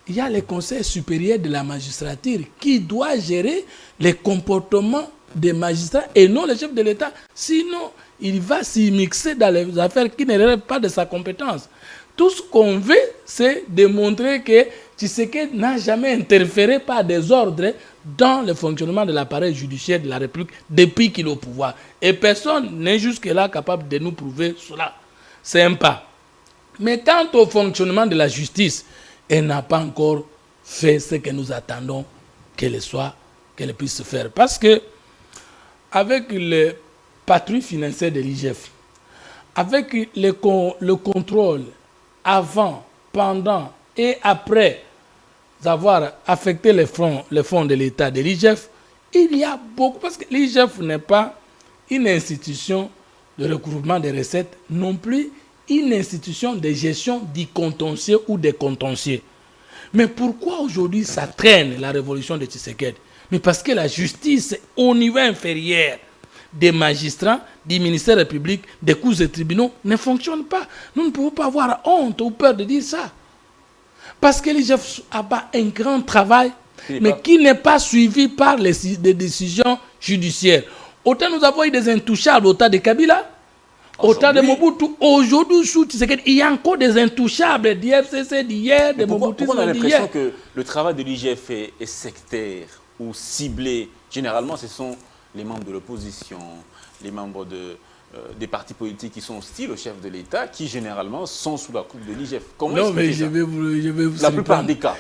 S2: Il y a le Conseil supérieur de la magistrature qui doit gérer les comportements des magistrats et non le chef de l'État. Sinon, il va s'y mixer dans les affaires qui ne relèvent pas de sa compétence. Tout ce qu'on veut, c'est démontrer que Tshisekedi n'a jamais interféré par des ordres dans le fonctionnement de l'appareil judiciaire de la République depuis qu'il est au pouvoir. Et personne n'est jusque-là capable de nous prouver cela. C'est un pas. Mais quant au fonctionnement de la justice, elle n'a pas encore fait ce que nous attendons qu'elle puisse faire. Parce que, avec le patrouille financière de l'IGF, avec le contrôle avant, pendant et après avoir affecté les fonds de l'État de l'IGF, il y a beaucoup, parce que l'IGF n'est pas une institution de recouvrement des recettes, non plus une institution de gestion du contentieux ou des contentieux. Mais pourquoi aujourd'hui ça traîne la révolution de Tshisekedi? Mais parce que la justice au niveau inférieur des magistrats, du ministère public, des cours et tribunaux ne fonctionne pas. Nous ne pouvons pas avoir honte ou peur de dire ça. Parce que l'IGF a un grand travail, mais qui n'est pas suivi par des décisions judiciaires. Autant nous avons eu des intouchables au temps de Kabila, au temps de Mobutu. Aujourd'hui, sous Tshisekedi, il y a encore des intouchables d'IFCC d'hier, de Mobutu.
S1: Pourquoi on a l'impression que le travail de l'IGF est sectaire ou ciblé? Généralement, ce sont les membres de l'opposition, les membres des partis politiques qui sont hostiles au chef de l'État, qui généralement sont sous la coupe de l'IGF.
S2: Non, mais je vais vous
S1: la plupart des cas.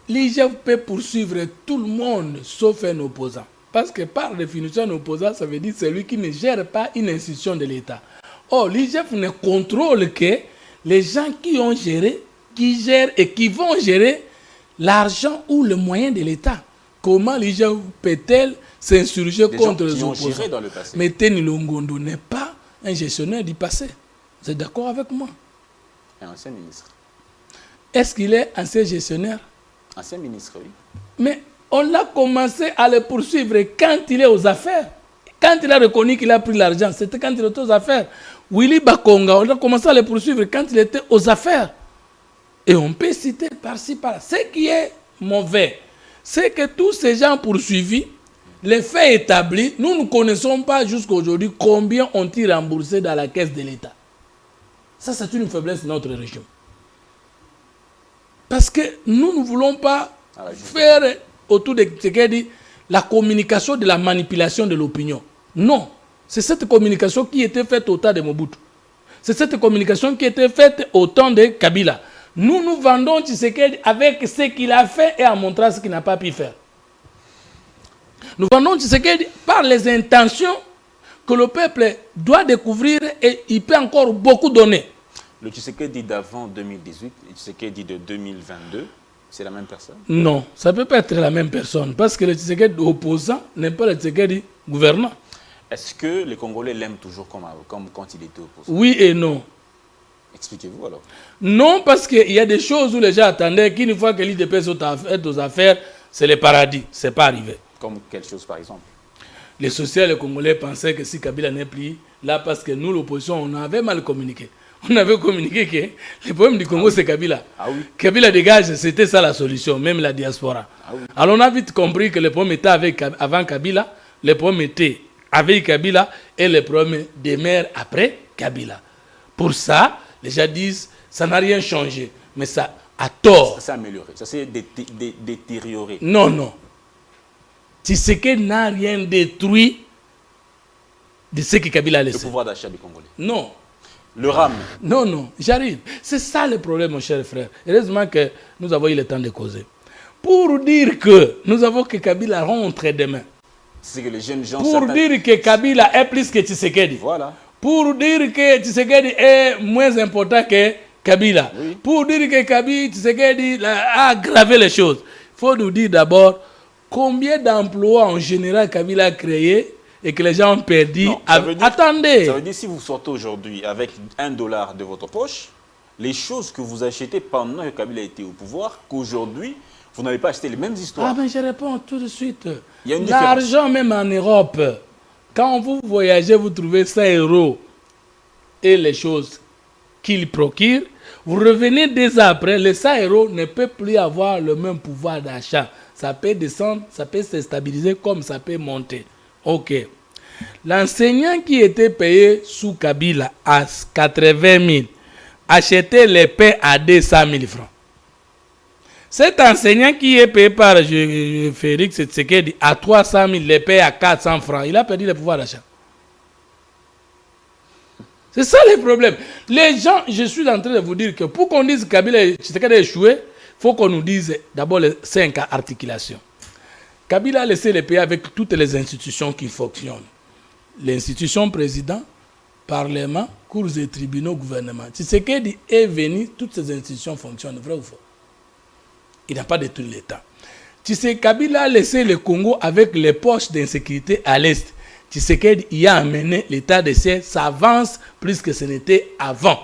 S2: L'IGF peut poursuivre tout le monde, sauf un opposant. Parce que par définition, un opposant, ça veut dire celui qui ne gère pas une institution de l'État. Or, l'IGF ne contrôle que les gens qui ont géré, qui gèrent et qui vont gérer l'argent ou le moyen de l'État. Comment l'IGF peut-elle s'insurger contre les opposants?
S1: Dans le passé.
S2: Mais Teni Longondo n'est pas un gestionnaire du passé. Vous êtes d'accord avec moi?
S1: Un ancien ministre.
S2: Est-ce qu'il est ancien gestionnaire?
S1: Ancien ministre, oui.
S2: Mais on a commencé à le poursuivre quand il est aux affaires. Quand il a reconnu qu'il a pris l'argent, c'était quand il était aux affaires. Willy Bakonga, on a commencé à le poursuivre quand il était aux affaires. Et on peut citer par-ci, par-là. Ce qui est mauvais, c'est que tous ces gens poursuivis, les faits établis, nous ne connaissons pas jusqu'à aujourd'hui combien ont-ils remboursé dans la caisse de l'État. Ça, c'est une faiblesse de notre régime. Parce que nous ne voulons pas faire autour de ce qu'elle dit la communication de la manipulation de l'opinion. Non, c'est cette communication qui était faite au temps de Mobutu. C'est cette communication qui était faite au temps de Kabila. Nous vendons Tshisekedi avec ce qu'il a fait et en montrant ce qu'il n'a pas pu faire. Nous vendons Tshisekedi par les intentions que le peuple doit découvrir et il peut encore beaucoup donner.
S1: Le Tshisekedi d'avant 2018 et le Tshisekedi de 2022 C'est la même personne?
S2: Non, ça ne peut pas être la même personne, parce que le Tshisekedi opposant n'est pas le Tshisekedi gouvernant.
S1: Est-ce que les Congolais l'aiment toujours comme quand il était opposant?
S2: Oui et non.
S1: Expliquez-vous alors.
S2: Non, parce qu'il y a des choses où les gens attendaient qu'une fois que l'IDP est aux affaires, c'est le paradis. Ce n'est pas arrivé.
S1: Comme quelle chose par exemple?
S2: Les socialistes congolais pensaient que si Kabila n'est plus là, parce que nous, l'opposition, on avait mal communiqué. On avait communiqué que le problème du Congo, c'est Kabila.
S1: Ah oui.
S2: Kabila dégage, c'était ça la solution, même la diaspora.
S1: Ah oui.
S2: Alors on a vite compris que le problème était avant Kabila, le problème était avec Kabila et le problème demeure après Kabila. Pour ça, les gens disent, ça n'a rien changé, mais ça a tort.
S1: Ça s'est amélioré, ça s'est détérioré.
S2: Non, non. Tshisekedi n'a rien détruit de ce que Kabila a laissé.
S1: Le pouvoir d'achat du Congolais.
S2: Non.
S1: Le RAM.
S2: Non, non, j'arrive. C'est ça le problème, mon cher frère. Heureusement que nous avons eu le temps de causer. Pour dire que nous avons que Kabila rentre demain.
S1: C'est que les jeunes gens...
S2: Pour dire que Kabila est plus que Tshisekedi.
S1: Voilà.
S2: Pour dire que Tshisekedi est moins important que Kabila.
S1: Oui.
S2: Pour dire que Tshisekedi a aggravé les choses. Il faut nous dire d'abord combien d'emplois en général Kabila a créé et que les gens ont perdu.
S1: Non,
S2: Attendez.
S1: Ça veut dire si vous sortez aujourd'hui avec $1 de votre poche, les choses que vous achetez pendant que Kabila était au pouvoir, qu'aujourd'hui, vous n'allez pas acheter les mêmes histoires.
S2: Ah ben je réponds tout de suite.
S1: Il y a une différence.
S2: L'argent même en Europe, quand vous voyagez, vous trouvez 100 € et les choses qu'il procure, vous revenez des après, les 100 € ne peut plus avoir le même pouvoir d'achat. Ça peut descendre, ça peut se stabiliser comme ça peut monter. Ok. L'enseignant qui était payé sous Kabila à 80 000 achetait les pains à 200 000 francs. Cet enseignant qui est payé par Félix Tshisekedi à 300 000, les paye à 400 francs. Il a perdu le pouvoir d'achat. C'est ça le problème. Les gens, je suis en train de vous dire que pour qu'on dise que Kabila Tshisekedi a échoué, il faut qu'on nous dise d'abord les 5 articulations. Kabila a laissé les pays avec toutes les institutions qui fonctionnent. L'institution président, parlement, cours et tribunaux, gouvernement. Tshisekedi est venu, toutes ces institutions fonctionnent, vrai ou faux? Il n'a pas détruit l'État. Kabila a laissé le Congo avec les poches d'insécurité à l'Est. Tshisekedi y a amené l'État de siège, ça avance plus que ce n'était avant.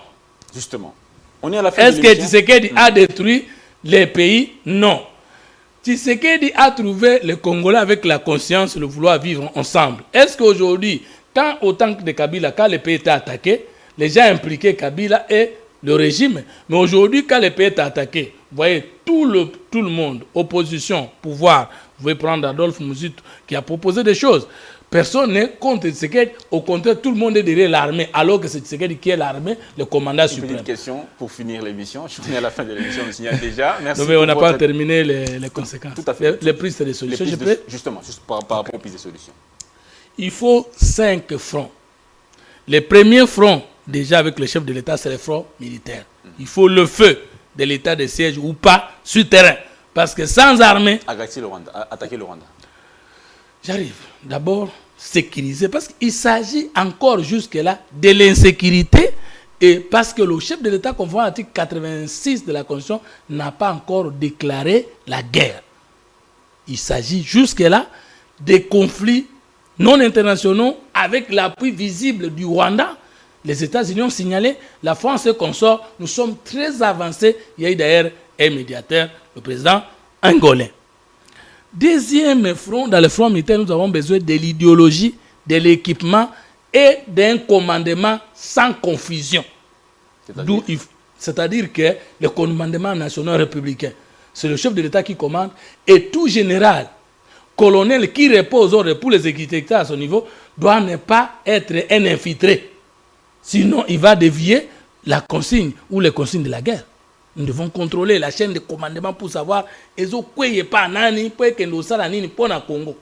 S1: Justement. On est à la fin
S2: Est-ce que Tshisekedi a détruit les pays? Non. Tshisekedi a trouvé le Congolais avec la conscience, le vouloir vivre ensemble. Est-ce qu'aujourd'hui, quand au temps de Kabila, quand le pays était attaqué, les gens impliquaient Kabila et le régime. Mais aujourd'hui, quand le pays est attaqué, vous voyez, tout le monde, opposition, pouvoir, vous pouvez prendre Adolphe Mouzitu qui a proposé des choses. Personne n'est contre Tshisekedi. Au contraire, tout le monde est derrière l'armée, alors que c'est Tshisekedi qui est l'armée, le commandant suprême.
S1: Une petite question pour finir l'émission. Je suis à la fin de l'émission, je me signale déjà. Merci.
S2: Non, mais on n'a pas terminé les conséquences.
S1: Tout à fait.
S2: Les prises des solutions.
S1: Justement, juste par rapport aux prises de solutions.
S2: Il faut 5 fronts. Le premier front, déjà avec le chef de l'État, c'est le front militaire. Il faut le feu de l'État de siège ou pas sur terrain. Parce que sans armée...
S1: Attaquer le Rwanda.
S2: J'arrive. D'abord, sécuriser. Parce qu'il s'agit encore jusque-là de l'insécurité. Et parce que le chef de l'État, conformément à l'article 86 de la Constitution, n'a pas encore déclaré la guerre. Il s'agit jusque-là des conflits non internationaux avec l'appui visible du Rwanda. Les États-Unis ont signalé, la France et consorts, nous sommes très avancés. Il y a eu d'ailleurs un médiateur, le président angolais. Deuxième front, dans le front militaire, nous avons besoin de l'idéologie, de l'équipement et d'un commandement sans confusion. C'est-à-dire que le commandement national républicain, c'est le chef de l'État qui commande, et tout général, colonel qui repose pour les exécuter à son niveau, doit ne pas être un infiltré. Sinon, il va dévier la consigne ou les consignes de la guerre. Nous devons contrôler la chaîne de commandement pour savoir ezo kweye pa nani pour que nous sala nini pour na Congo.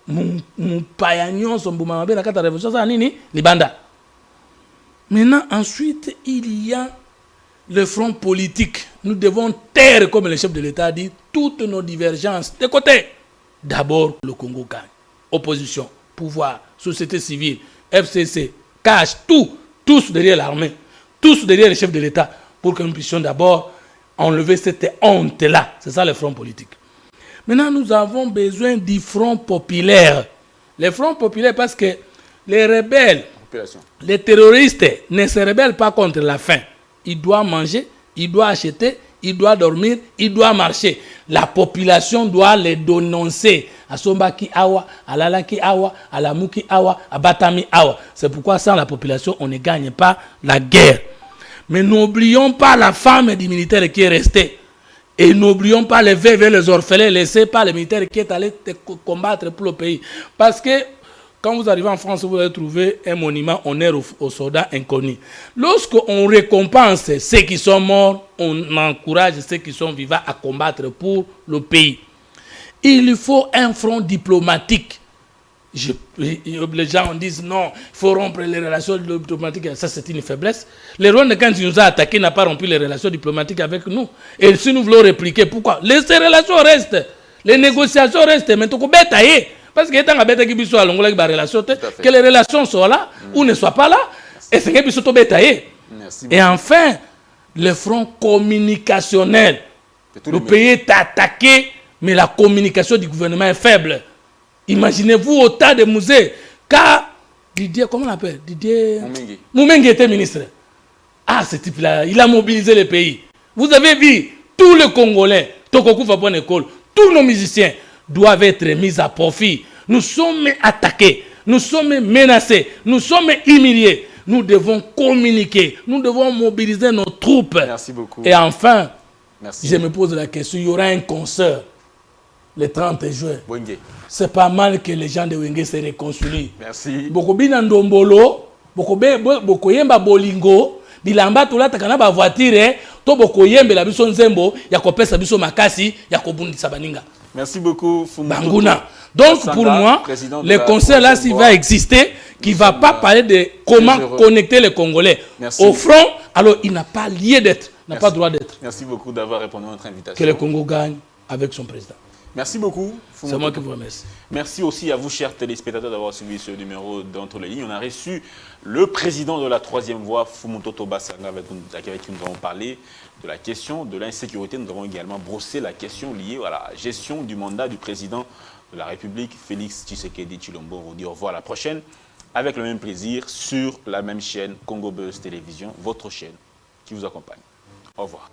S2: Mon payanyon son boumamabe na kata révolution ça nini libanda. Maintenant ensuite il y a le front politique. Nous devons taire comme le chef de l'État dit toutes nos divergences de côté. D'abord le Congo gagne. Opposition, pouvoir, société civile, FCC, cash, tous derrière l'armée, tous derrière le chef de l'État. Pour que nous puissions d'abord enlever cette honte-là. C'est ça le front politique. Maintenant, nous avons besoin du front populaire. Le front populaire, parce que les rebelles, les terroristes ne se rebellent pas contre la faim. Ils doivent manger, ils doivent acheter, ils doivent dormir, ils doivent marcher. La population doit les dénoncer. À Sombaki Awa, à Lalaki Awa, à Lamouki Awa, à Batami Awa. C'est pourquoi sans la population, on ne gagne pas la guerre. Mais n'oublions pas la femme du militaire qui est restée. Et n'oublions pas les veuves et les orphelins laissés par le militaire qui est allé combattre pour le pays. Parce que quand vous arrivez en France, vous allez trouver un monument honneur aux soldats inconnus. Lorsqu'on récompense ceux qui sont morts, on encourage ceux qui sont vivants à combattre pour le pays. Il faut un front diplomatique. Les gens disent non, il faut rompre les relations diplomatiques. Ça, c'est une faiblesse. Le Rwanda, quand il nous a attaqués, n'a pas rompu les relations diplomatiques avec nous. Et si nous voulons répliquer, pourquoi? Ces relations restent. Les négociations restent. Mais tu peux bêtailler. Parce que tant que les relations soient là ou ne soient pas là. Et c'est que tu bêtailler. Et enfin, le front communicationnel. Le pays est attaqué, mais la communication du gouvernement est faible. Imaginez-vous au tas de musées, car Didier, comment on l'appelle? Didier Moumengi était ministre. Ah, ce type-là, il a mobilisé le pays. Vous avez vu, tous les Congolais, Tokoku Fapon École, tous nos musiciens doivent être mis à profit. Nous sommes attaqués, nous sommes menacés, nous sommes humiliés. Nous devons communiquer, nous devons mobiliser nos troupes.
S1: Merci beaucoup.
S2: Et enfin, je me pose la question, il y aura un concert le 30 juin. C'est pas mal que les gens de Wenge se réconcilient.
S3: Merci.
S2: Bokobina ndombolo, bokoyemba bolingo, bilamba tulata kana ba voiture, to bokoyembe la biso nzembo, ya kopesa biso makasi, ya kobundisa baninga.
S3: Merci beaucoup,
S2: Banguna. Donc pour moi, le concert là, s'il va exister, qui ne va pas parler de comment connecter les Congolais au front, alors il n'a pas lieu d'être, n'a pas droit d'être.
S3: Merci beaucoup d'avoir répondu à notre invitation.
S2: Que le Congo gagne avec son président.
S3: Merci beaucoup.
S2: C'est moi qui vous remercie.
S1: Merci aussi à vous, chers téléspectateurs, d'avoir suivi ce numéro d'Entre les lignes. On a reçu le président de la troisième voie, Fumutoto Basanga, avec qui nous avons parlé de la question de l'insécurité. Nous avons également brossé la question liée à la gestion du mandat du président de la République, Félix Tshisekedi Tshilombo. On vous dit au revoir à la prochaine, avec le même plaisir, sur la même chaîne, Congo Buzz Télévision, votre chaîne qui vous accompagne. Au revoir.